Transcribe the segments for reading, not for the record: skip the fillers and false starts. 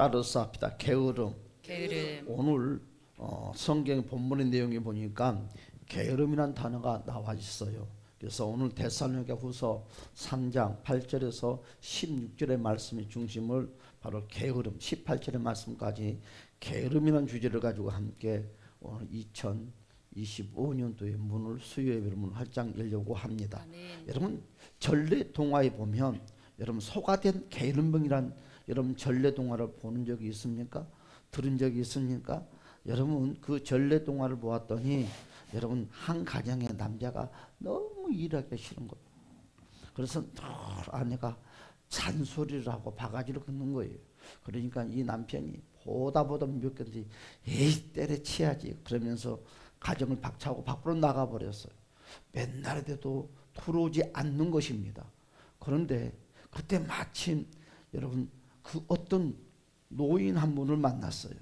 따라서 합시다. 게으름. 게으름. 오늘 성경 본문의 내용에 보니까 게으름이란 단어가 나와 있어요. 그래서 오늘 데살로니가후서 3장 8절에서 16절의 말씀의 중심을 바로 게으름, 18절의 말씀까지 게으름이라는 주제를 가지고 함께 오늘 2025년도의 문을 수요예배를 문을 활짝 열려고 합니다. 아멘. 여러분 전래 동화에 보면 여러분 소가 된 게으름병이란 여러분 전래 동화를 보는 적이 있습니까? 들은 적이 있습니까? 여러분 그 전래 동화를 보았더니 여러분 한 가정의 남자가 너무 일하기 싫은 거예요. 그래서 늘 아내가 잔소리를 하고 바가지를 긋는 거예요. 그러니까 이 남편이 보다 몇 개지 에이 때려치야지 그러면서 가정을 박차고 밖으로 나가버렸어요. 맨날 돼도 들어오지 않는 것입니다. 그런데 그때 마침 여러분 그 어떤 노인 한 분을 만났어요.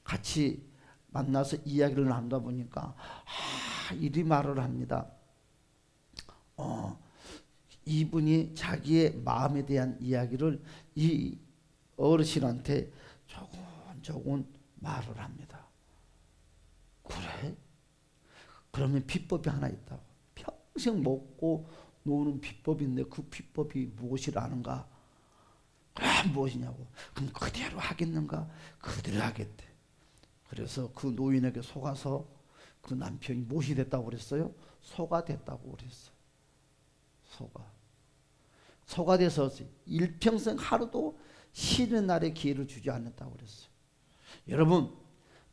같이 만나서 이야기를 나누다 보니까 이리 말을 합니다. 이분이 자기의 마음에 대한 이야기를 이 어르신한테 조곤조곤 말을 합니다. 그래? 그러면 비법이 하나 있다고. 평생 먹고 노는 비법인데 그 비법이 무엇이라는가? 무엇이냐고. 그럼 그대로 하겠는가? 그대로 하겠대. 그래서 그 노인에게 속아서 그 남편이 무엇이 됐다고 그랬어요? 소가 됐다고 그랬어요. 소가 돼서 일평생 하루도 쉬는 날에 기회를 주지 않았다고 그랬어요. 여러분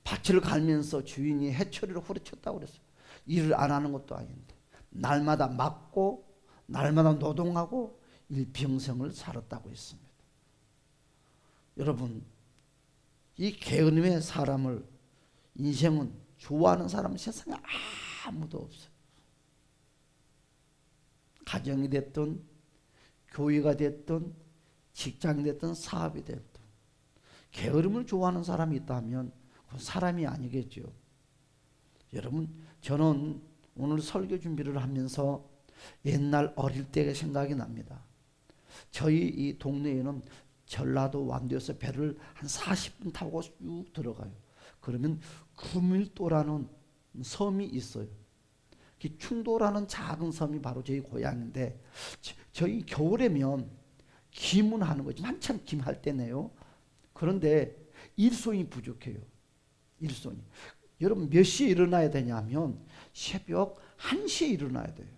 밭을 갈면서 주인이 해초리를 후려쳤다고 그랬어요. 일을 안 하는 것도 아닌데 날마다 맞고 날마다 노동하고 일평생을 살았다고 했습니다. 여러분 이 게으름의 사람을 인생은 좋아하는 사람은 세상에 아무도 없어요. 가정이 됐든 교회가 됐든 직장이 됐든 사업이 됐든 게으름을 좋아하는 사람이 있다면 그건 사람이 아니겠죠. 여러분 저는 오늘 설교 준비를 하면서 옛날 어릴 때가 생각이 납니다. 저희 이 동네에는 전라도 완도에서 배를 한 40분 타고 쭉 들어가요. 그러면 구밀도라는 섬이 있어요. 충도라는 작은 섬이 바로 저희 고향인데 저희 겨울에면 김은 하는 거지 한참 김할 때네요. 그런데 일손이 부족해요. 일손이. 여러분 몇 시에 일어나야 되냐면 새벽 1시에 일어나야 돼요.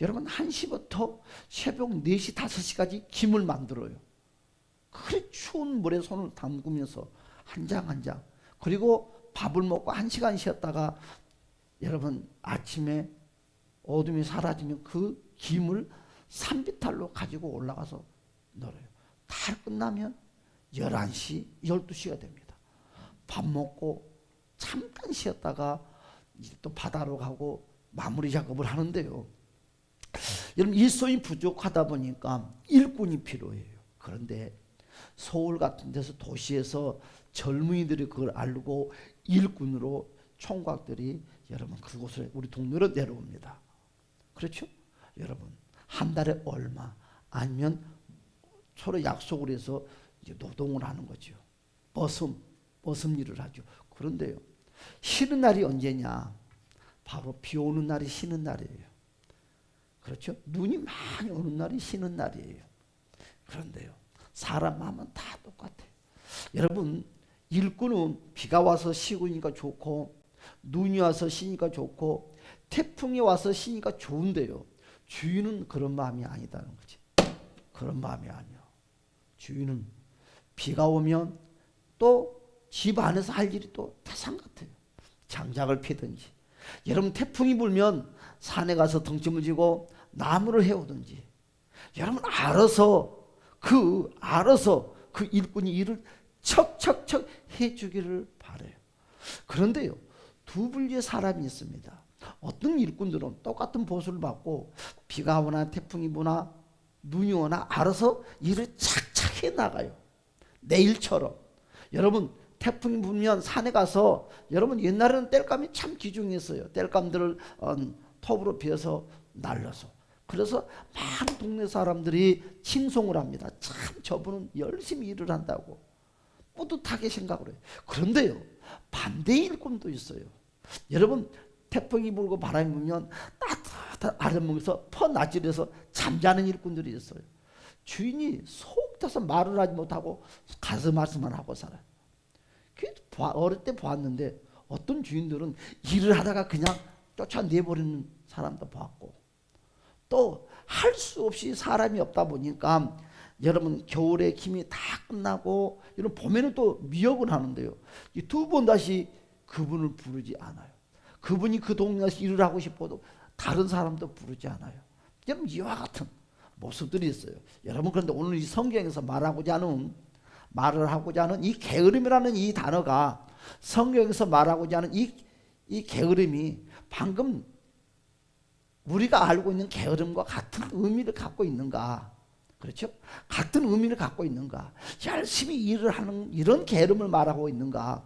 여러분 1시부터 새벽 4시 5시까지 김을 만들어요. 그래 추운 물에 손을 담그면서 한 장 한 장. 그리고 밥을 먹고 1시간 쉬었다가 여러분 아침에 어둠이 사라지면 그 김을 산비탈로 가지고 올라가서 널어요. 다 끝나면 11시, 12시가 됩니다. 밥 먹고 잠깐 쉬었다가 이제 또 바다로 가고 마무리 작업을 하는데요. 여러분 일손이 부족하다 보니까 일꾼이 필요해요. 그런데 서울 같은 데서 도시에서 젊은이들이 그걸 알고 일꾼으로 총각들이 여러분 그곳을 우리 동네로 내려옵니다. 그렇죠? 여러분 한 달에 얼마 아니면 서로 약속을 해서 이제 노동을 하는 거죠. 버슴 일을 하죠. 그런데요 쉬는 날이 언제냐? 바로 비 오는 날이 쉬는 날이에요. 그렇죠? 눈이 많이 오는 날이 쉬는 날이에요. 그런데요 사람 마음은 다 똑같아요. 여러분 일꾼은 비가 와서 쉬니까 좋고 눈이 와서 쉬니까 좋고 태풍이 와서 쉬니까 좋은데요 주인은 그런 마음이 아니다는 거지. 그런 마음이 아니야. 주인은 비가 오면 또 집 안에서 할 일이 또 태산 같아요. 장작을 패든지 여러분 태풍이 불면 산에 가서 덩치물 지고 나무를 해오든지 여러분 알아서 그 일꾼이 일을 척척척 해주기를 바라요. 그런데요 두 분류의 사람이 있습니다. 어떤 일꾼들은 똑같은 보수를 받고 비가 오나 태풍이 부나 눈이 오나 알아서 일을 착착 해나가요. 내 일처럼. 여러분 태풍이 불면 산에 가서 여러분 옛날에는 땔감이 참 귀중했어요. 땔감들을 톱으로 베어서 날려서 그래서 많은 동네 사람들이 칭송을 합니다. 참 저분은 열심히 일을 한다고. 뿌듯하게 생각을 해요. 그런데요, 반대의 일꾼도 있어요. 여러분, 태풍이 불고 바람이 불면 따뜻한 아랫목에서 퍼나질해서 잠자는 일꾼들이 있어요. 주인이 속 타서 말을 하지 못하고 가슴 말씀만 하고 살아요. 어릴 때 보았는데 어떤 주인들은 일을 하다가 그냥 쫓아내버리는 사람도 봤고, 또 할 수 없이 사람이 없다 보니까 여러분 겨울에 김이 다 끝나고 이런 봄에는 또 미역을 하는데요, 이 두 번 다시 그분을 부르지 않아요. 그분이 그 동네에서 일을 하고 싶어도 다른 사람도 부르지 않아요. 여러분, 이와 같은 모습들이 있어요. 여러분, 그런데 오늘 이 성경에서 말을 하고자 하는 이 게으름이라는 이 단어가, 성경에서 말하고자 하는 이 게으름이 방금 우리가 알고 있는 게으름과 같은 의미를 갖고 있는가? 그렇죠? 같은 의미를 갖고 있는가? 열심히 일을 하는 이런 게으름을 말하고 있는가?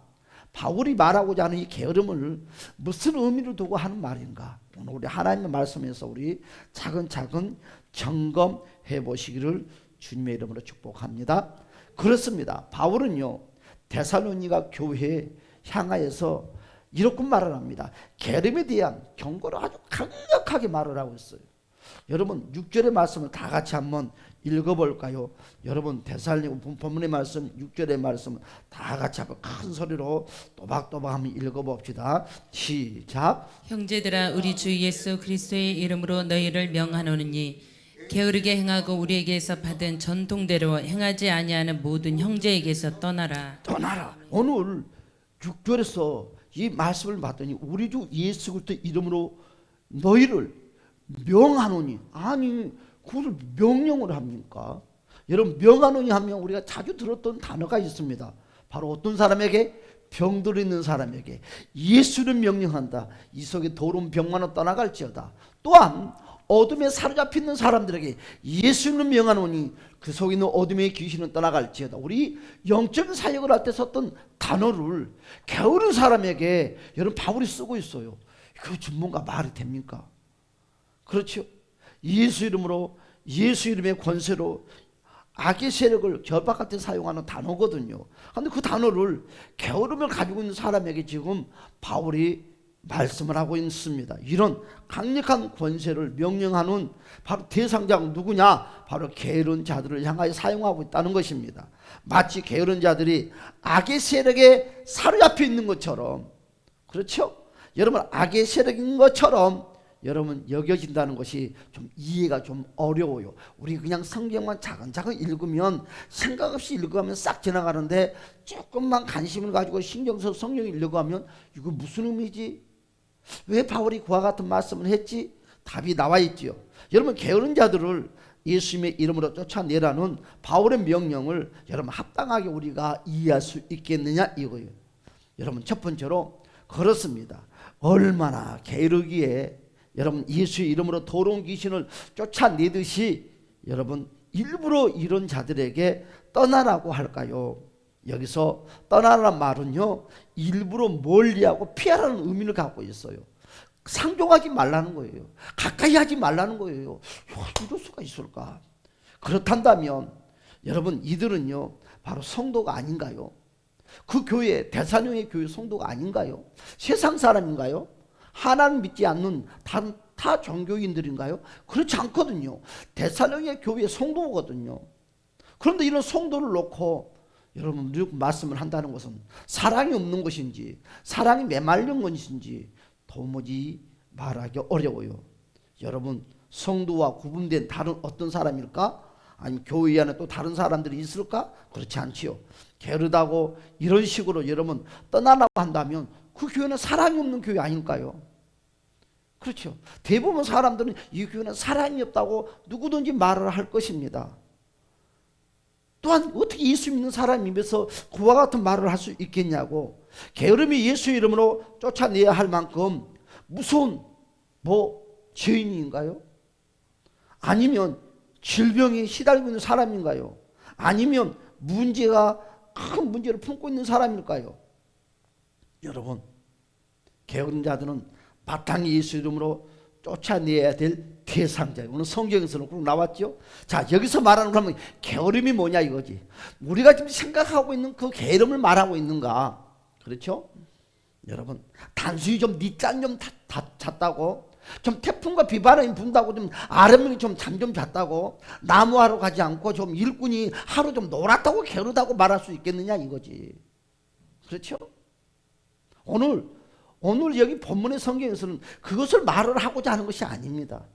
바울이 말하고자 하는 이 게으름을 무슨 의미를 두고 하는 말인가? 오늘 우리 하나님의 말씀에서 우리 차근차근 점검해 보시기를 주님의 이름으로 축복합니다. 그렇습니다. 바울은요, 데살로니가 교회에 향하여서 이렇게 말을 합니다. 게으름에 대한 경고를 아주 강력하게 말을 하고 있어요. 여러분, 6절의 말씀을 다 같이 한번 읽어볼까요? 여러분, 데살로니가 본문의 말씀, 6절의 말씀 다 같이 한번 큰 소리로 또박또박 한번 읽어봅시다. 시작. 형제들아, 우리 주 예수 그리스도의 이름으로 너희를 명하노니 게으르게 행하고 우리에게서 받은 전통대로 행하지 아니하는 모든 형제에게서 떠나라. 오늘 6절에서 이 말씀을 봤더니 우리 주 예수 그리스도의 이름으로 너희를 명하노니, 아니 그것을 명령을 합니까? 여러분, 명하노니 하면 우리가 자주 들었던 단어가 있습니다. 바로 어떤 사람에게? 병들 있는 사람에게 예수를 명령한다. 이 속에 더러운 병만은 떠나갈지어다. 또한 어둠에 사로잡혀 있는 사람들에게 예수를 명하노니 그 속에 있는 어둠의 귀신은 떠나갈지어다. 우리 영적인 사역을 할 때 썼던 단어를 게으른 사람에게 여러분 바울이 쓰고 있어요. 그 뭔가 말이 됩니까? 그렇죠? 예수 이름으로, 예수 이름의 권세로 악의 세력을 결박할 때 사용하는 단어거든요. 그런데 그 단어를 게으름을 가지고 있는 사람에게 지금 바울이 말씀을 하고 있습니다. 이런 강력한 권세를 명령하는 바로 대상자가 누구냐? 바로 게으른 자들을 향하여 사용하고 있다는 것입니다. 마치 게으른 자들이 악의 세력에 사로잡혀 있는 것처럼, 그렇죠? 여러분, 악의 세력인 것처럼 여러분 여겨진다는 것이 좀 이해가 좀 어려워요. 우리 그냥 성경만 차근차근 읽으면, 생각 없이 읽으면 싹 지나가는데, 조금만 관심을 가지고 신경 써서 성경을 읽어가면 이거 무슨 의미지? 왜 바울이 그와 같은 말씀을 했지? 답이 나와 있지요. 여러분, 게으른 자들을 예수님의 이름으로 쫓아내라는 바울의 명령을 여러분 합당하게 우리가 이해할 수 있겠느냐 이거예요. 여러분, 첫 번째로 그렇습니다. 얼마나 게으르기에 여러분 예수의 이름으로 더러운 귀신을 쫓아내듯이 여러분 일부러 이런 자들에게 떠나라고 할까요? 여기서 떠나라는 말은요, 일부러 멀리하고 피하라는 의미를 갖고 있어요. 상종하지 말라는 거예요. 가까이 하지 말라는 거예요. 이럴 수가 있을까? 그렇단다면 여러분, 이들은요 바로 성도가 아닌가요? 그 교회, 데살로니가 교회 성도가 아닌가요? 세상 사람인가요? 하나님 믿지 않는 다른 타 종교인들인가요? 그렇지 않거든요. 데살로니가 교회 성도거든요. 그런데 이런 성도를 놓고 여러분 말씀을 한다는 것은 사랑이 없는 것인지, 사랑이 메말른 것인지 도무지 말하기 어려워요. 여러분, 성도와 구분된 다른 어떤 사람일까? 아니면 교회 안에 또 다른 사람들이 있을까? 그렇지 않지요. 게으르다고 이런 식으로 여러분 떠나라고 한다면 그 교회는 사랑이 없는 교회 아닐까요? 그렇죠. 대부분 사람들은 이 교회는 사랑이 없다고 누구든지 말을 할 것입니다. 또한 어떻게 예수 믿는 사람이 입에서 그와 같은 말을 할 수 있겠냐고. 게으름이 예수 이름으로 쫓아내야 할 만큼 무서운 죄인인가요? 아니면 질병에 시달리고 있는 사람인가요? 아니면 큰 문제를 품고 있는 사람일까요? 여러분, 게으른 자들은 바탕이 예수 이름으로 쫓아내야 될 대상자예요. 오늘 성경에서는 그렇게 나왔죠. 자, 여기서 말하는 그러면 게으름이 뭐냐 이거지. 우리가 지금 생각하고 있는 그 게으름을 말하고 있는가? 그렇죠? 여러분, 단순히 좀 늦잠 좀 잤다고, 좀 태풍과 비바람이 분다고 좀 아랫면이 좀 잠 좀 잤다고, 나무하러 가지 않고 좀 일꾼이 하루 좀 놀았다고 게으르다고 말할 수 있겠느냐 이거지. 그렇죠? 오늘 여기 본문의 성경에서는 그것을 말을 하고자 하는 것이 아닙니다.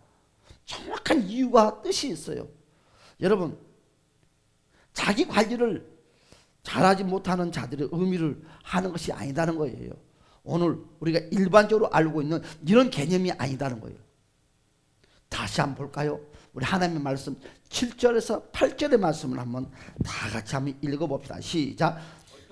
정확한 이유와 뜻이 있어요. 여러분, 자기 관리를 잘하지 못하는 자들의 의미를 하는 것이 아니다는 거예요. 오늘 우리가 일반적으로 알고 있는 이런 개념이 아니다는 거예요. 다시 한번 볼까요? 우리 하나님의 말씀 7절에서 8절의 말씀을 한번 다 같이 한번 읽어봅시다. 시작.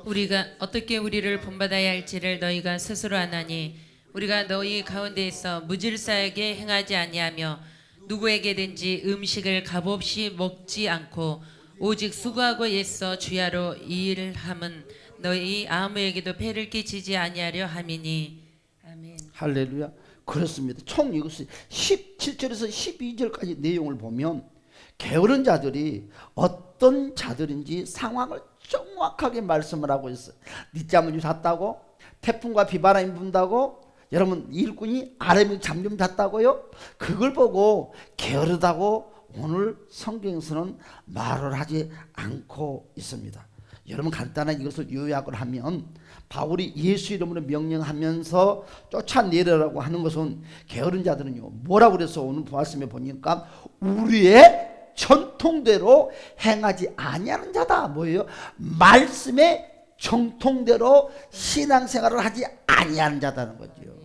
우리가 어떻게 우리를 본받아야 할지를 너희가 스스로 아나니 우리가 너희 가운데에서 무질서하게 행하지 아니하며 누구에게든지 음식을 값없이 먹지 않고 오직 수고하고 애써 주야로 일함은 너희 아무에게도 폐를 끼치지 아니하려 함이니. 아멘. 할렐루야. 그렇습니다. 총 이것이 17절에서 12절까지 내용을 보면 게으른 자들이 어떤 자들인지 상황을 정확하게 말씀을 하고 있어요. 늦잠을 잤다고, 태풍과 비바람이 분다고, 여러분 일꾼이 아래면 잠 좀 잤다고요? 그걸 보고 게으르다고 오늘 성경에서는 말을 하지 않고 있습니다. 여러분, 간단한 이것을 요약을 하면 바울이 예수 이름으로 명령하면서 쫓아내려고 하는 것은 게으른 자들은요 뭐라고 그래서 오늘 말씀에 보니까 우리의 전통대로 행하지 아니하는 자다. 뭐예요? 말씀의 정통대로 신앙생활을 하지 아니하는 자다는 거죠.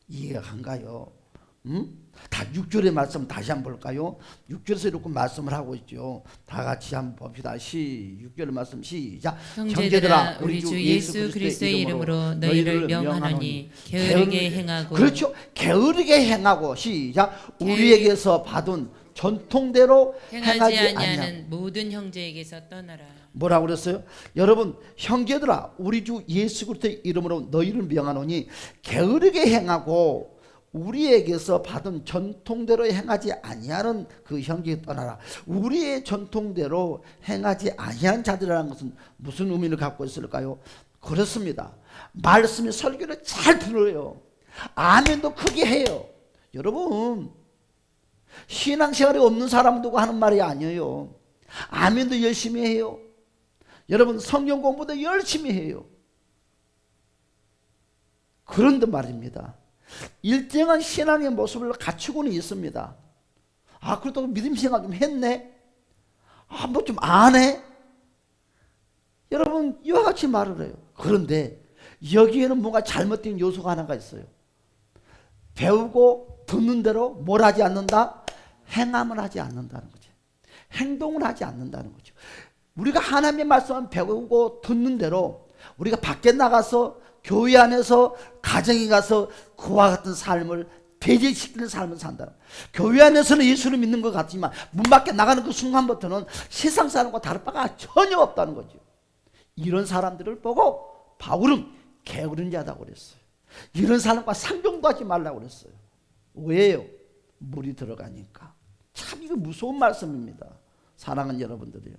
이해가 간가요? 다 6절의 말씀 다시 한번 볼까요? 6절에서 이렇게 말씀을 하고 있죠. 다 같이 한번 봅시다. 6절의 말씀 시작. 형제들아 우리 주 예수 그리스도의 이름으로 너희를 명하노니 게으르게 행하고. 그렇죠. 게으르게 행하고. 시작. 우리에게서 받은 전통대로 행하지 아니하는 모든 형제에게서 떠나라. 뭐라고 그랬어요? 여러분, 형제들아 우리 주 예수 그리스도의 이름으로 너희를 명하노니 게으르게 행하고 우리에게서 받은 전통대로 행하지 아니하는 그 형제에 떠나라. 우리의 전통대로 행하지 아니한 자들이라는 것은 무슨 의미를 갖고 있을까요? 그렇습니다. 말씀의 설교를 잘 들어요. 아멘도 크게 해요. 여러분, 신앙생활이 없는 사람들과 하는 말이 아니에요. 아멘도 열심히 해요. 여러분, 성경 공부도 열심히 해요. 그런데 말입니다, 일정한 신앙의 모습을 갖추고는 있습니다. 아, 그렇다고 믿음 생활 좀 했네? 아, 뭐 좀 안 해? 여러분, 이와 같이 말을 해요. 그런데 여기에는 뭔가 잘못된 요소가 하나가 있어요. 배우고 듣는 대로 뭘 하지 않는다? 행함을 하지 않는다는 거죠. 행동을 하지 않는다는 거죠. 우리가 하나님의 말씀을 배우고 듣는 대로 우리가 밖에 나가서 교회 안에서 가정에 가서 그와 같은 삶을 배제시키는 삶을 산다. 교회 안에서는 예수를 믿는 것 같지만 문 밖에 나가는 그 순간부터는 세상 사람과 다를 바가 전혀 없다는 거죠. 이런 사람들을 보고 바울은 게으른 자다고 그랬어요. 이런 사람과 상종도 하지 말라고 그랬어요. 왜요? 물이 들어가니까. 참 이거 무서운 말씀입니다. 사랑하는 여러분들이요.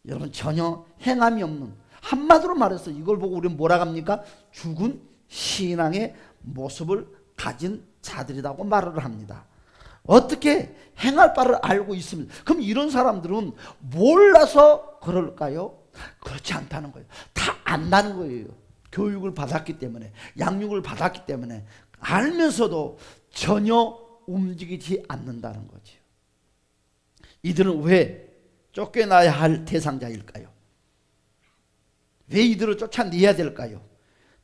여러분, 전혀 행함이 없는, 한마디로 말해서 이걸 보고 우리는 뭐라 합니까? 죽은 신앙의 모습을 가진 자들이라고 말을 합니다. 어떻게 행할 바를 알고 있습니다. 그럼 이런 사람들은 몰라서 그럴까요? 그렇지 않다는 거예요. 다 안다는 거예요. 교육을 받았기 때문에, 양육을 받았기 때문에 알면서도 전혀 움직이지 않는다는 거죠. 이들은 왜 쫓겨나야 할 대상자일까요? 왜 이들을 쫓아내야 될까요?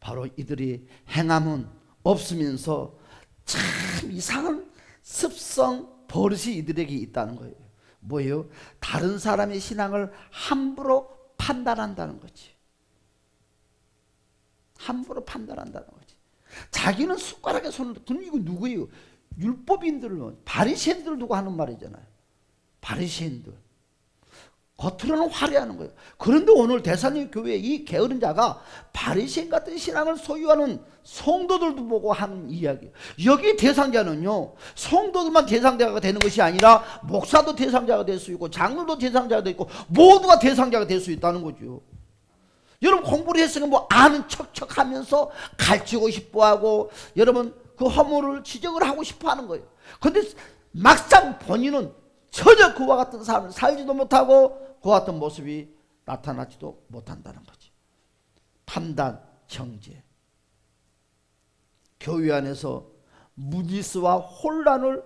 바로 이들이 행함은 없으면서 참 이상한 습성, 버릇이 이들에게 있다는 거예요. 뭐예요? 다른 사람의 신앙을 함부로 판단한다는 거지. 함부로 판단한다는 거지. 자기는 숟가락에 손을, 그럼 이거 누구예요? 율법인들은, 바리새인들 두고 하는 말이잖아요. 바리새인들. 겉으로는 화려하는 거예요. 그런데 오늘 데살로니가 교회에 이 게으른 자가 바리새인 같은 신앙을 소유하는 성도들도 보고 하는 이야기예요. 여기 대상자는요, 성도들만 대상자가 되는 것이 아니라 목사도 대상자가 될 수 있고 장로도 대상자가 될 수 있고 모두가 대상자가 될 수 있다는 거죠. 여러분 공부를 했으면 뭐 아는 척척하면서 가르치고 싶어하고 여러분 그 허물을 지적을 하고 싶어하는 거예요. 그런데 막상 본인은 전혀 그와 같은 삶을 살지도 못하고 그와 같은 모습이 나타나지도 못한다는 거지. 판단, 정죄. 교회 안에서 무질서와 혼란을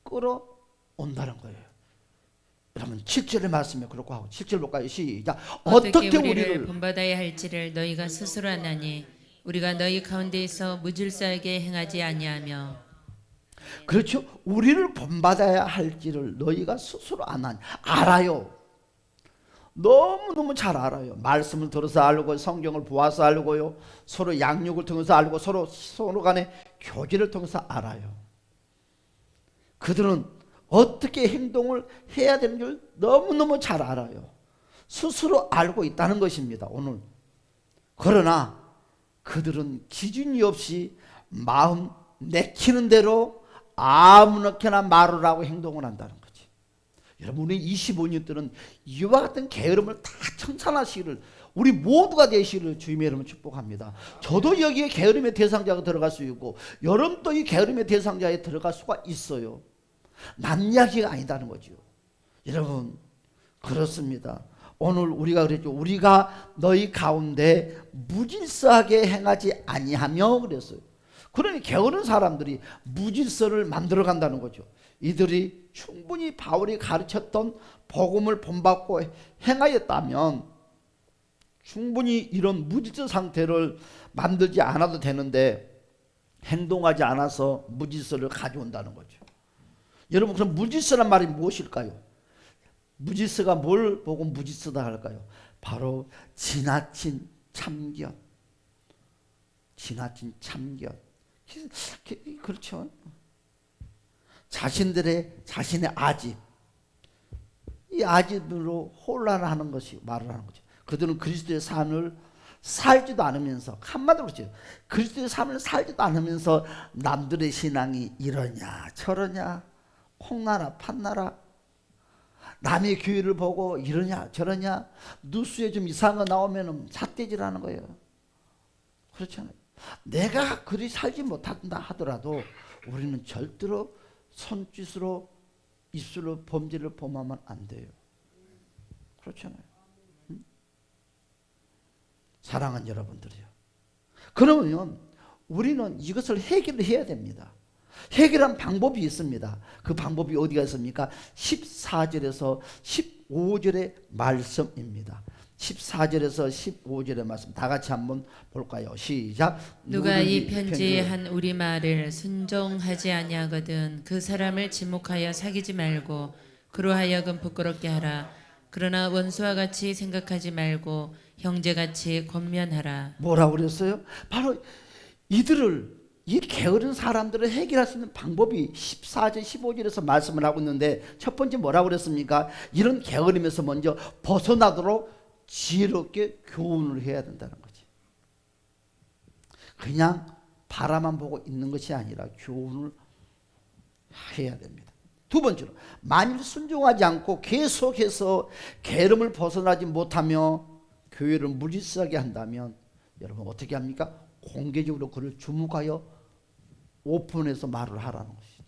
끌어온다는 거예요. 여러분 7절의 말씀에 그렇고 하고 7절 볼까요? 시작. 어떻게 우리를 본받아야 할지를 너희가 스스로 아나니 우리가 너희 가운데에서 무질서하게 행하지 아니하며. 그렇죠. 우리를 본받아야 할지를 너희가 스스로 아나니 알아요. 너무너무 잘 알아요. 말씀을 들어서 알고 성경을 보아서 알고요. 서로 양육을 통해서 알고 서로 간의 교제를 통해서 알아요. 그들은 어떻게 행동을 해야 되는 줄 너무너무 잘 알아요. 스스로 알고 있다는 것입니다. 오늘. 그러나 그들은 기준이 없이 마음 내키는 대로 아무렇게나 말을 하고 행동을 한다는 거지. 여러분 우리 25년들은 이와 같은 게으름을 다 청산하시기를 우리 모두가 되시기를 주님의 이름으로 축복합니다. 저도 여기에 게으름의 대상자가 들어갈 수 있고 여러분도 이 게으름의 대상자에 들어갈 수가 있어요. 남 이야기가 아니다는 거죠. 여러분 그렇습니다. 오늘 우리가 그랬죠. 우리가 너희 가운데 무질서하게 행하지 아니하며 그랬어요. 그러니 게으른 사람들이 무질서를 만들어 간다는 거죠. 이들이 충분히 바울이 가르쳤던 복음을 본받고 행하였다면 충분히 이런 무질서 상태를 만들지 않아도 되는데 행동하지 않아서 무질서를 가져온다는 거죠. 여러분 그럼 무질서란 말이 무엇일까요? 무질서가 뭘 보고 무질서다 할까요? 바로 지나친 참견. 지나친 참견. 그렇죠. 자신의 아집, 이 아집으로 혼란하는 것이 말을 하는 거죠. 그들은 그리스도의 삶을 살지도 않으면서, 한마디로 그렇죠. 그리스도의 삶을 살지도 않으면서 남들의 신앙이 이러냐 저러냐 콩나라 팥나라 남의 교회를 보고 이러냐 저러냐 뉴스에 좀 이상한 거 나오면 삿대질하는 거예요. 그렇잖아요. 내가 그리 살지 못한다 하더라도 우리는 절대로 손짓으로 입술로 범죄를 범하면 안 돼요. 그렇잖아요. 사랑하는 여러분들이요. 그러면 우리는 이것을 해결을 해야 됩니다. 해결한 방법이 있습니다. 그 방법이 어디가 있습니까? 14절에서 15절의 말씀입니다. 14절에서 15절의 말씀 다 같이 한번 볼까요? 시작. 누가 이 편지한 우리 말을 순종하지 아니하거든 그 사람을 지목하여 사귀지 말고 그로 하여금 부끄럽게 하라. 그러나 원수와 같이 생각하지 말고 형제같이 권면하라. 뭐라고 그랬어요? 바로 이 게으른 사람들을 해결할 수 있는 방법이 14절 15절에서 말씀을 하고 있는데 첫 번째 뭐라고 그랬습니까? 이런 게으름에서 먼저 벗어나도록 지혜롭게 교훈을 해야 된다는 거지. 그냥 바라만 보고 있는 것이 아니라 교훈을 해야 됩니다. 두 번째로 만일 순종하지 않고 계속해서 게으름을 벗어나지 못하며 교회를 무질서하게 한다면 여러분 어떻게 합니까? 공개적으로 그를 주목하여 오픈해서 말을 하라는 것이지.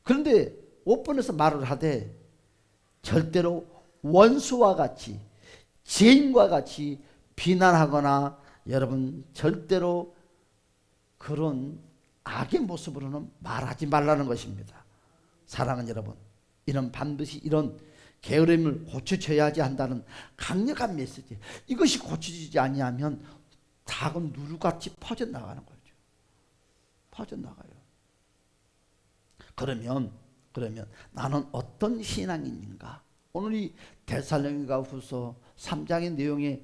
그런데 오픈해서 말을 하되 절대로 원수와 같이 죄인과 같이 비난하거나 여러분 절대로 그런 악의 모습으로는 말하지 말라는 것입니다. 사랑하는 여러분, 이런 반드시 이런 게으름을 고쳐줘야지 한다는 강력한 메시지. 이것이 고쳐지지 아니하면 작은 누룩같이 퍼져나가는 거죠. 퍼져나가요. 그러면 나는 어떤 신앙인인가? 오늘 이 데살로니가 후서 3장의 내용에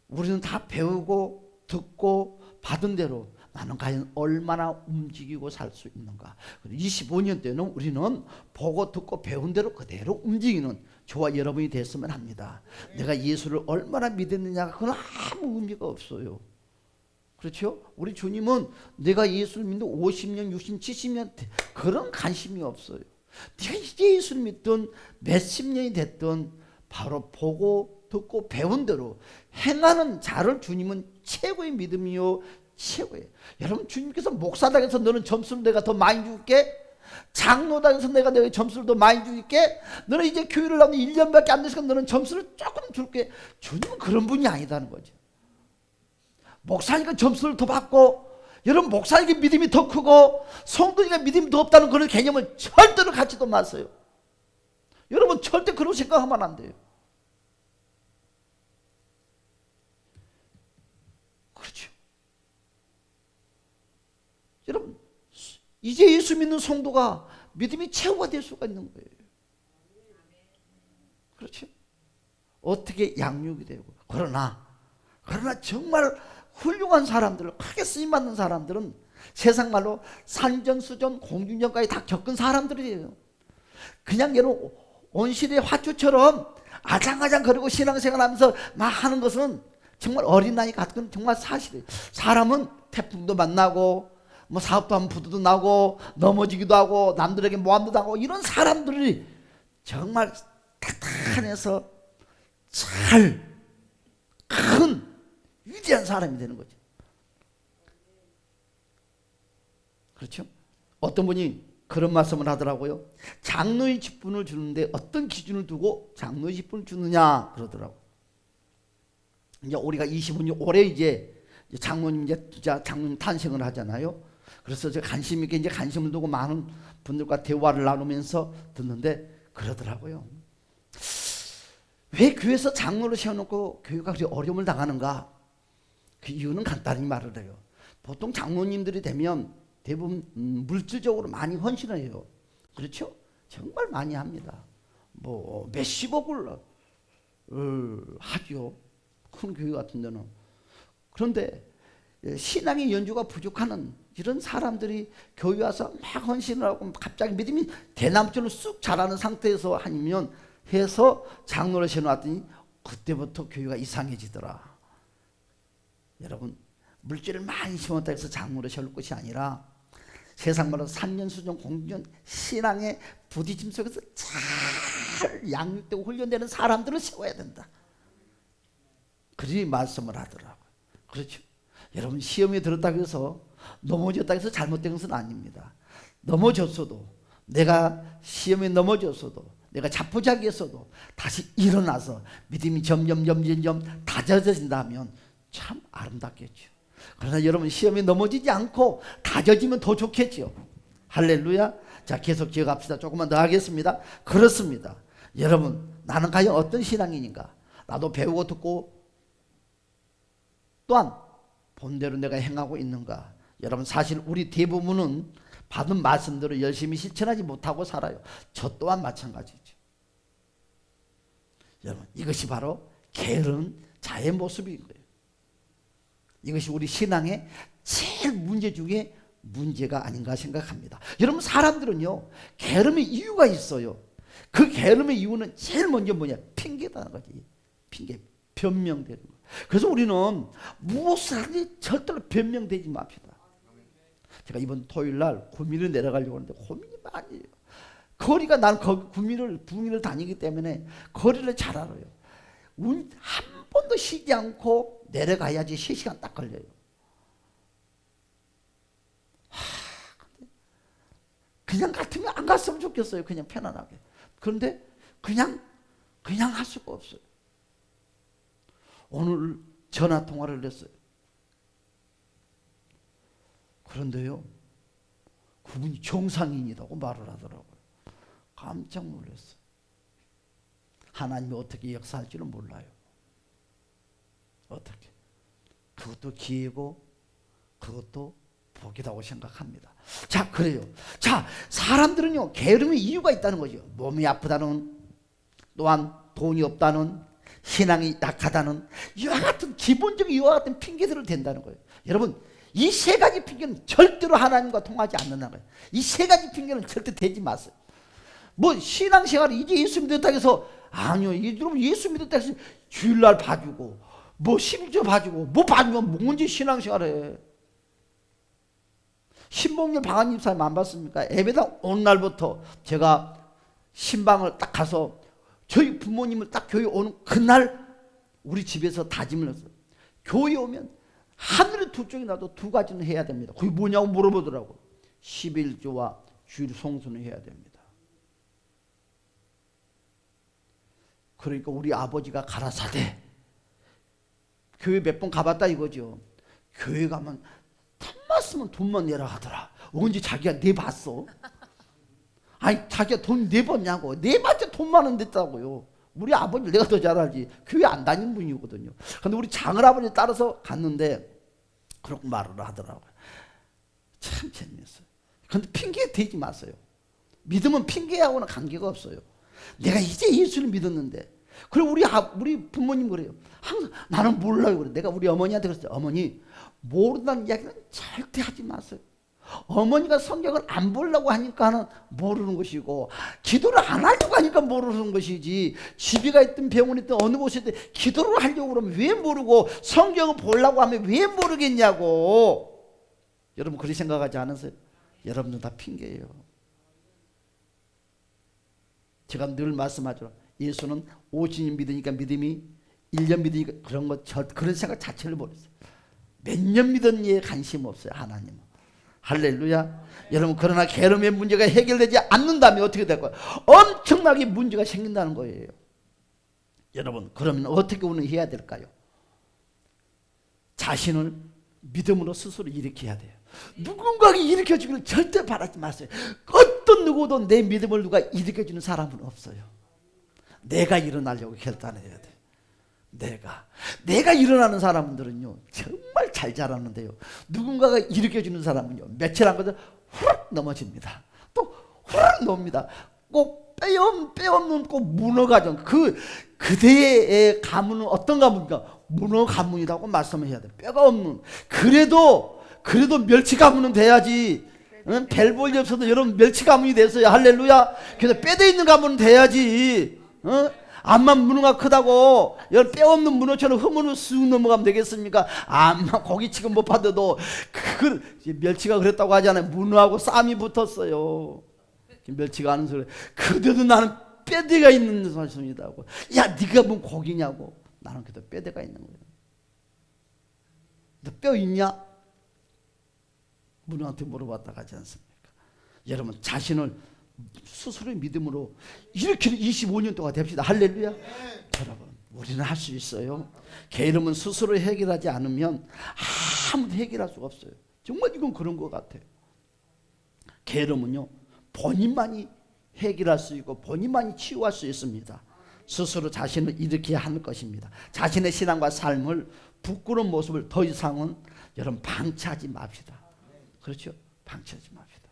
우리는 다 배우고 듣고 받은 대로 나는 과연 얼마나 움직이고 살 수 있는가. 25년 때는 우리는 보고 듣고 배운 대로 그대로 움직이는 저와 여러분이 됐으면 합니다. 내가 예수를 얼마나 믿었느냐가 그건 아무 의미가 없어요. 그렇죠? 우리 주님은 내가 예수를 믿는 50년, 60년, 70년 그런 관심이 없어요. 네가 이제 예수를 믿든 몇십 년이 됐든 바로 보고 듣고 배운 대로 행하는 자를 주님은 최고의 믿음이요 최고예요. 여러분, 주님께서 목사당에서 너는 점수를 내가 더 많이 줄게, 장로당에서 내가 점수를 더 많이 줄게, 너는 이제 교회를 나오면 1년밖에 안 됐으니까 너는 점수를 조금 줄게. 주님은 그런 분이 아니다는 거죠. 목사니까 점수를 더 받고, 여러분 목사에게 믿음이 더 크고 성도니까 믿음이 더 없다는 그런 개념을 절대로 갖지도 마세요. 여러분 절대 그런 생각하면 안 돼요. 그렇죠. 여러분 이제 예수 믿는 성도가 믿음이 최고가 될 수가 있는 거예요. 그렇죠. 어떻게 양육이 되고. 그러나 정말 훌륭한 사람들, 크게 쓰임받는 사람들은 세상 말로 산전수전 공중전까지 다 겪은 사람들이에요. 그냥 여러분 온실의 화초처럼 아장아장 거리고 신앙생활하면서 막 하는 것은 정말 어린아이 같은 정말 사실이에요. 사람은 태풍도 만나고 뭐 사업도 하면 부도도 나고 넘어지기도 하고 남들에게 모함도 당하고 이런 사람들이 정말 탄탄해서 잘 큰 위대한 사람이 되는 거죠. 그렇죠? 어떤 분이 그런 말씀을 하더라고요. 장로의 직분을 주는데 어떤 기준을 두고 장로의 직분을 주느냐 그러더라고요. 이제 우리가 25년 올해 이제 장로님 장로님 탄생을 하잖아요. 그래서 제가 관심 있게 이제 관심을 두고 많은 분들과 대화를 나누면서 듣는데 그러더라고요. 왜 교회에서 장로를 세워놓고 교회가 그렇게 어려움을 당하는가? 그 이유는 간단히 말을 해요. 보통 장로님들이 되면 대부분 물질적으로 많이 헌신을 해요. 그렇죠? 정말 많이 합니다. 뭐 몇십억을 하죠. 큰 교회 같은 데는. 그런데 신앙의 연주가 부족하는 이런 사람들이 교회 와서 막 헌신을 하고 갑자기 믿음이 대나무처럼 쑥 자라는 상태에서 아니면 해서 장로를 세워놨더니 그때부터 교회가 이상해지더라. 여러분 물질을 많이 심었다 해서 장로를 세울 것이 아니라 세상 말로 산전수전 공전 신앙의 부딪힘 속에서 잘 양육되고 훈련되는 사람들을 세워야 된다. 그리 말씀을 하더라고요. 그렇죠. 여러분 시험에 들었다고 해서 넘어졌다고 해서 잘못된 것은 아닙니다. 넘어졌어도 내가 시험에 넘어졌어도 내가 자포자기했어도 다시 일어나서 믿음이 점점 다져진다면 참 아름답겠죠. 그러나 여러분 시험에 넘어지지 않고 다져지면 더 좋겠죠. 할렐루야. 자 계속 기억합시다. 조금만 더 하겠습니다. 그렇습니다. 여러분 나는 과연 어떤 신앙인인가? 나도 배우고 듣고 또한 본대로 내가 행하고 있는가? 여러분 사실 우리 대부분은 받은 말씀대로 열심히 실천하지 못하고 살아요. 저 또한 마찬가지죠. 여러분 이것이 바로 게으른 자의 모습인 거예요. 이것이 우리 신앙의 제일 문제 중에 문제가 아닌가 생각합니다. 여러분 사람들은요 게으름의 이유가 있어요. 그 게으름의 이유는 제일 먼저 뭐냐? 핑계다는 거지. 핑계, 변명되는 거. 그래서 우리는 무엇을 하든지 절대로 변명되지 맙시다. 제가 이번 토요일 날 구미를 내려가려고 하는데 고민이 많이 해요. 거리가 난 구미를 다니기 때문에 거리를 잘 알아요. 한 번도 쉬지 않고 내려가야지 3시간 딱 걸려요. 그냥 같으면 안 갔으면 좋겠어요. 그냥 편안하게. 그런데 그냥 할 수가 없어요. 오늘 전화 통화를 했어요. 그런데요 그분이 정상인이라고 말을 하더라고요. 깜짝 놀랐어요. 하나님이 어떻게 역사할지는 몰라요. 어떻게? 그것도 기회고 그것도 복이라고 생각합니다. 자 그래요. 자 사람들은요 게으름의 이유가 있다는 거죠. 몸이 아프다는, 또한 돈이 없다는, 신앙이 약하다는 이와 같은 기본적인 이와 같은 핑계들을 댄다는 거예요. 여러분 이 세 가지 핑계는 절대로 하나님과 통하지 않는다는 거예요. 이 세 가지 핑계는 절대 대지 마세요. 뭐 신앙생활이 이제 예수 믿었다 해서 아니요. 여러분 예수 믿었다 해서 주일날 봐주고 뭐 11조 봐주고 뭐 봐주면 뭔지 신앙생활해. 신봉열 방한님 사람 안 봤습니까? 예배당 온 날부터 제가 신방을 딱 가서 저희 부모님을 딱 교회 오는 그날 우리 집에서 다짐을 했어요. 교회 오면 하늘에 두 쪽이 나도 두 가지는 해야 됩니다. 그게 뭐냐고 물어보더라고. 11조와 주일 송수는 해야 됩니다. 그러니까 우리 아버지가 가라사대 교회 몇 번 가봤다 이거죠. 교회 가면 탐 맞으면 돈만 내라 하더라. 언제 자기가 내봤어? 아니 자기가 돈 내봤냐고. 내봤자 돈만 원 냈다고요. 우리 아버지 내가 더 잘 알지. 교회 안 다니는 분이거든요. 근데 우리 장을아버지 따라서 갔는데 그렇게 말을 하더라고요. 참 재밌어요. 근데 핑계 대지 마세요. 믿음은 핑계하고는 관계가 없어요. 내가 이제 예수를 믿었는데. 그리고 우리 부모님 그래요. 항상 나는 몰라요. 그래. 내가 우리 어머니한테 그랬어요. 어머니 모른다는 이야기는 절대 하지 마세요. 어머니가 성경을 안 보려고 하니까는 모르는 것이고 기도를 안 하려고 하니까 모르는 것이지 집에가 있든 병원에 있든 어느 곳에 있든 기도를 하려고 그러면 왜 모르고 성경을 보려고 하면 왜 모르겠냐고. 여러분 그렇게 생각하지 않으세요? 여러분들 다 핑계예요. 제가 늘 말씀하죠. 예수는 오직 믿으니까 믿음이 1년 믿으니까 그런 생각 자체를 버렸어요. 몇 년 믿은 이에 관심 없어요. 하나님은. 할렐루야. 여러분 그러나 게으름의 문제가 해결되지 않는다면 어떻게 될까요? 엄청나게 문제가 생긴다는 거예요. 여러분 그러면 어떻게 우리는 해야 될까요? 자신을 믿음으로 스스로 일으켜야 돼요. 누군가가 일으켜주기를 절대 바라지 마세요. 어떤 누구도 내 믿음을 누가 일으켜주는 사람은 없어요. 내가 일어나려고 결단해야 돼. 내가 일어나는 사람들은요 정말 잘 자라는데요, 누군가가 일으켜주는 사람은요 며칠 안 가도 후락 넘어집니다. 또 후락 놉니다. 꼭 빼없는 꼭 문어 가정. 그대의 가문은 어떤 가문인가? 문어 가문이라고 말씀을 해야 돼. 뼈가 없는. 그래도 멸치 가문은 돼야지. 응? 벨볼이 없어도 여러분 멸치 가문이 됐어요. 할렐루야. 그래서 뼈대 있는 가문은 돼야지. 응? 암만 문어가 크다고 여러분 뼈 없는 문어처럼 흠으로 쑥 넘어가면 되겠습니까? 암만 고기치고 못 받아도 멸치가 그랬다고 하잖아요. 문어하고 쌈이 붙었어요. 멸치가 하는 소리. 그래도 나는 뼈대가 있는 사람이다고. 야 네가 뭔 고기냐고. 나는 그래도 뼈대가 있는 거예요. 너 뼈 있냐? 문어한테 물어봤다고 하지 않습니까? 여러분 자신을 스스로의 믿음으로 이렇게 25년 동안 됩시다. 할렐루야. 여러분 우리는 할 수 있어요. 게으름은 스스로 해결하지 않으면 아무도 해결할 수가 없어요. 정말 이건 그런 것 같아요. 게으름은요 본인만이 해결할 수 있고 본인만이 치유할 수 있습니다. 스스로 자신을 일으켜야 하는 것입니다. 자신의 신앙과 삶을 부끄러운 모습을 더 이상은 여러분 방치하지 맙시다. 그렇죠? 방치하지 맙시다.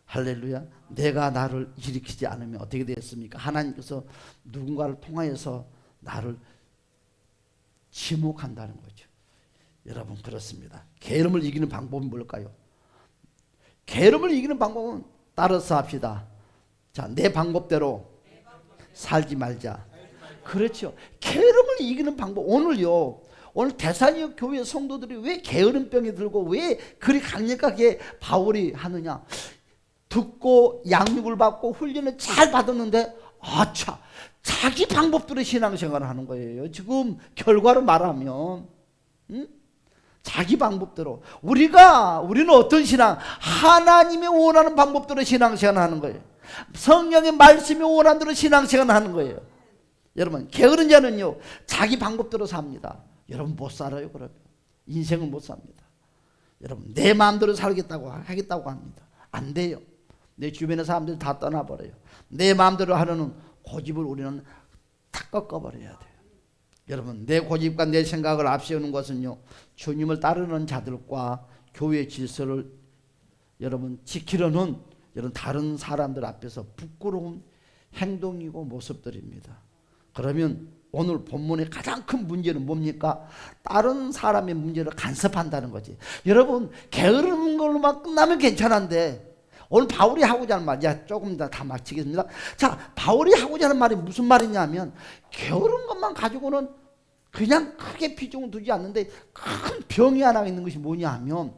할렐루야. 내가 나를 일으키지 않으면 어떻게 되겠습니까? 하나님께서 누군가를 통하여서 나를 지목한다는 거죠. 여러분 그렇습니다. 게으름을 이기는 방법은 뭘까요? 게으름을 이기는 방법은 따라서 합시다. 자, 내 방법대로 살지 말자. 그렇죠. 게으름을 이기는 방법. 오늘 대사역 교회 성도들이 왜 게으름병이 들고 왜 그리 강력하게 바울이 하느냐? 듣고 양육을 받고 훈련을 잘 받았는데 아차 자기 방법대로 신앙생활을 하는 거예요. 지금 결과로 말하면 자기 방법대로. 우리는 어떤 신앙? 하나님이 원하는 방법대로 신앙생활을 하는 거예요. 성령의 말씀이 원하는 대로 신앙생활을 하는 거예요. 여러분 게으른 자는요 자기 방법대로 삽니다. 여러분 못 살아요. 그러면 인생을 못 삽니다. 여러분 내 마음대로 살겠다고 하겠다고 합니다. 안 돼요. 내 주변의 사람들이 다 떠나버려요. 내 마음대로 하려는 고집을 우리는 다 꺾어버려야 돼요. 여러분 내 고집과 내 생각을 앞세우는 것은요 주님을 따르는 자들과 교회의 질서를 여러분 지키려는 여러분 다른 사람들 앞에서 부끄러운 행동이고 모습들입니다. 그러면 오늘 본문의 가장 큰 문제는 뭡니까? 다른 사람의 문제를 간섭한다는 거지. 여러분, 게으른 걸로만 끝나면 괜찮은데 오늘 바울이 하고자 하는 말, 이제 조금 다 마치겠습니다. 자, 바울이 하고자 하는 말이 무슨 말이냐면, 게으른 것만 가지고는 그냥 크게 비중을 두지 않는데 큰 병이 하나 있는 것이 뭐냐 하면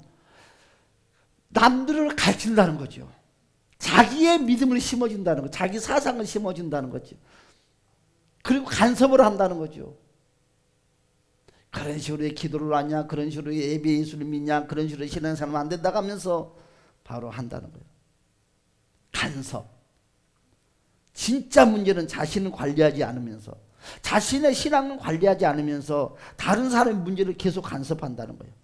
남들을 가르친다는 거죠. 자기의 믿음을 심어준다는 거, 자기 사상을 심어준다는 거죠. 그리고 간섭을 한다는 거죠. 그런 식으로 기도를 하냐, 그런 식으로 예배 예수를 믿냐, 그런 식으로 신앙생활 안 된다고 하면서 바로 한다는 거예요. 간섭. 진짜 문제는 자신을 관리하지 않으면서, 자신의 신앙을 관리하지 않으면서 다른 사람의 문제를 계속 간섭한다는 거예요.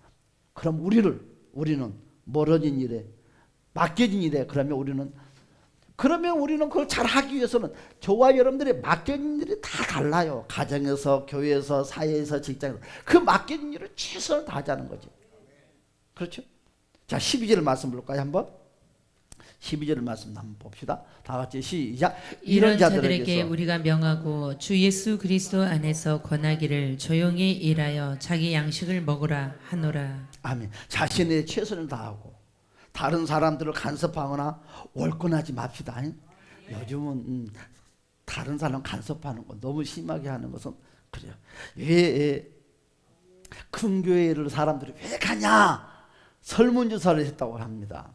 그럼 우리는 멀어진 일에, 맡겨진 일에, 그러면 우리는 그걸 잘 하기 위해서는 저와 여러분들의 맡겨진 일이 다 달라요. 가정에서, 교회에서, 사회에서, 직장에서. 그 맡겨진 일을 최선을 다하자는 거죠. 그렇죠? 자, 12절 말씀 볼까요, 한번? 12절 말씀 한번 봅시다. 다 같이 시작. 이런 자들에게 우리가 명하고 주 예수 그리스도 안에서 권하기를 조용히 일하여 자기 양식을 먹으라 하노라. 아멘. 자신의 최선을 다하고 다른 사람들을 간섭하거나 월권하지 맙시다. 요즘은 다른 사람 간섭하는 거 너무 심하게 하는 것은 그래요. 왜 큰 교회를 사람들이 왜 가냐? 설문조사를 했다고 합니다.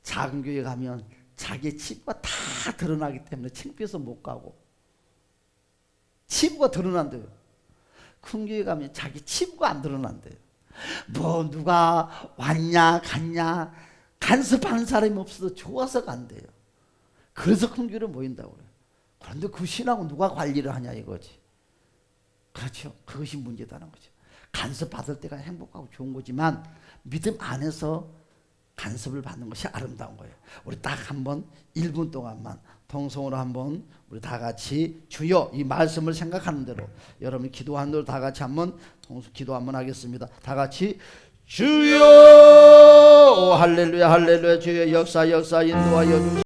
작은 교회 가면 자기의 치부가 다 드러나기 때문에 창피해서 못 가고, 치부가 드러난대요. 큰 교회 가면 자기 치부가 안 드러난대요. 뭐 누가 왔냐 갔냐 간섭하는 사람이 없어서 좋아서 간대요. 그래서 큰 교회로 모인다고 그래요. 그런데 그 신앙은 누가 관리를 하냐 이거지. 그렇죠. 그것이 문제다는 거죠. 간섭 받을 때가 행복하고 좋은 거지만 믿음 안에서 간섭을 받는 것이 아름다운 거예요. 우리 딱 한번 1분 동안만 통성으로 한번 우리 다 같이 주여, 이 말씀을 생각하는 대로 여러분 기도하는 대로 다 같이 한번 기도 한번 하겠습니다. 다 같이 주여, 오 할렐루야 할렐루야, 주여 역사 인도하여 주시